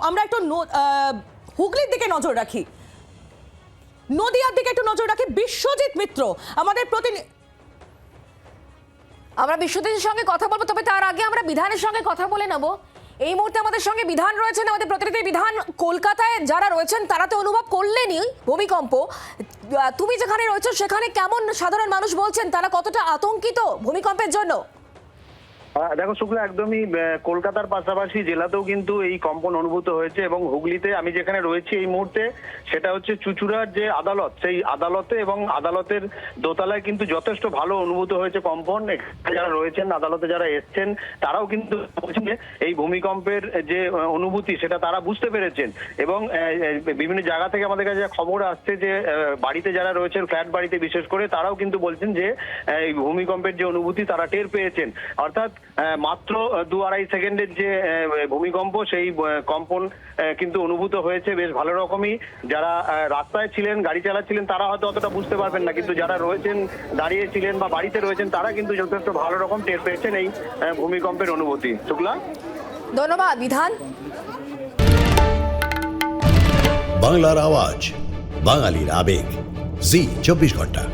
আমরা একটু হুগলির দিকে নজর রাখি, নদিয়ার দিকে একটু নজর রাখি। বিশ্বজিৎ মিত্র আমাদের আমরা বিশ্বজিতের সঙ্গে কথা বলবো, তবে তার আগে আমরা বিধানের সঙ্গে কথা বলে নেব। এই মুহূর্তে আমাদের সঙ্গে বিধান রয়েছেন, আমাদের প্রতিনিধি বিধান। কলকাতায় যারা রয়েছেন তারা তো অনুভব করলেনই ভূমিকম্প, তুমি যেখানে রয়েছো সেখানে কেমন সাধারণ মানুষ বলছেন, তারা কতটা আতঙ্কিত ভূমিকম্পের জন্য? দেখো শুক্লা, একদমই কলকাতার পাশাপাশি জেলাতেও কিন্তু এই কম্পন অনুভূত হয়েছে এবং হুগলিতে আমি যেখানে রয়েছি এই মুহূর্তে সেটা হচ্ছে চুঁচুড়ার যে আদালত, সেই আদালতে এবং আদালতের দোতলায় কিন্তু যথেষ্ট ভালো অনুভূত হয়েছে কম্পন। যারা রয়েছেন আদালতে, যারা এসছেন, তারাও কিন্তু বলছেন যে এই ভূমিকম্পের যে অনুভূতি সেটা তারা বুঝতে পেরেছেন এবং বিভিন্ন জায়গা থেকে আমাদের কাছে খবর আসছে যে বাড়িতে যারা রয়েছেন, ফ্ল্যাট বাড়িতে বিশেষ করে, তারাও কিন্তু বলছেন যে এই ভূমিকম্পের যে অনুভূতি তারা টের পেয়েছেন। অর্থাৎ মাত্র 2-2.5 সেকেন্ডের যে ভূমিকম্প, সেই কম্পন কিন্তু অনুভূত হয়েছে বেশ ভালো রকমই। যারা রাস্তায় ছিলেন, গাড়ি চালাচ্ছিলেন, তারা হয়তো অতটা বুঝতে পারবেন না, কিন্তু যারা রয়েছেন, দাঁড়িয়েছিলেন বা বাড়িতে রয়েছেন, তারা কিন্তু যথেষ্ট ভালো রকম টের পেয়েছেন এই ভূমিকম্পের অনুভূতি। শুক্লা, ধন্যবাদ বিধান। বাংলার আওয়াজ, বাঙালির আবেগ, জি 24 ঘন্টা।